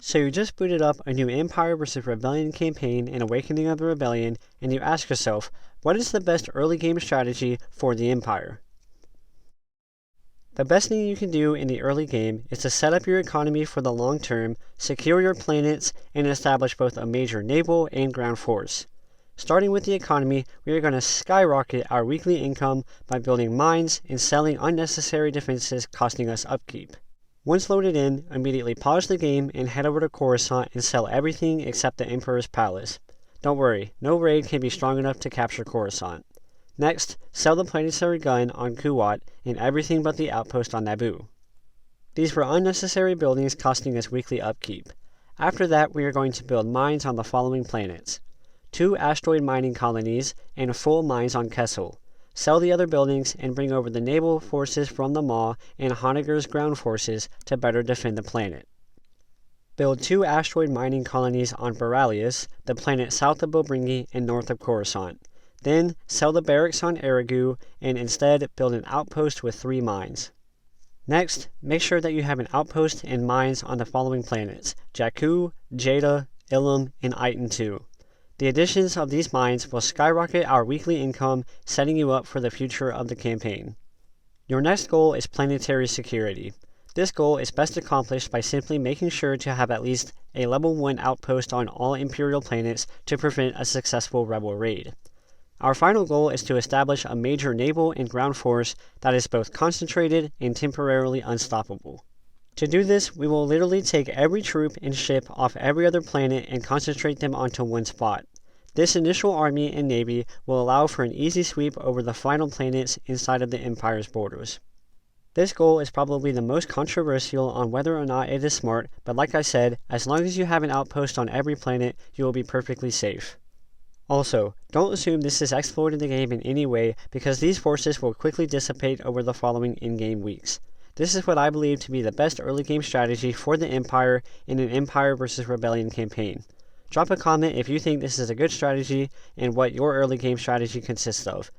So you just booted up a new Empire vs. Rebellion campaign in Awakening of the Rebellion, and you ask yourself, what is the best early game strategy for the Empire? The best thing you can do in the early game is to set up your economy for the long term, secure your planets, and establish both a major naval and ground force. Starting with the economy, we are going to skyrocket our weekly income by building mines and selling unnecessary defenses costing us upkeep. Once loaded in, immediately pause the game and head over to Coruscant and sell everything except the Emperor's Palace. Don't worry, no raid can be strong enough to capture Coruscant. Next, sell the planetary gun on Kuwat and everything but the outpost on Naboo. These were unnecessary buildings costing us weekly upkeep. After that, we are going to build mines on the following planets: 2 asteroid mining colonies and full mines on Kessel. Sell the other buildings and bring over the naval forces from the Maw and Honegger's ground forces to better defend the planet. Build 2 asteroid mining colonies on Boralius, the planet south of Bobringi and north of Coruscant. Then sell the barracks on Erigu and instead build an outpost with 3 mines. Next, make sure that you have an outpost and mines on the following planets: Jakku, Jada, Ilum, and Iton 2. The additions of these mines will skyrocket our weekly income, setting you up for the future of the campaign. Your next goal is Planetary Security. This goal is best accomplished by simply making sure to have at least a level 1 outpost on all Imperial planets to prevent a successful Rebel raid. Our final goal is to establish a major naval and ground force that is both concentrated and temporarily unstoppable. To do this, we will literally take every troop and ship off every other planet and concentrate them onto one spot. This initial army and navy will allow for an easy sweep over the final planets inside of the Empire's borders. This goal is probably the most controversial on whether or not it is smart, but like I said, as long as you have an outpost on every planet, you will be perfectly safe. Also, don't assume this is exploiting the game in any way, because these forces will quickly dissipate over the following in-game weeks. This is what I believe to be the best early game strategy for the Empire in an Empire vs. Rebellion campaign. Drop a comment if you think this is a good strategy and what your early game strategy consists of.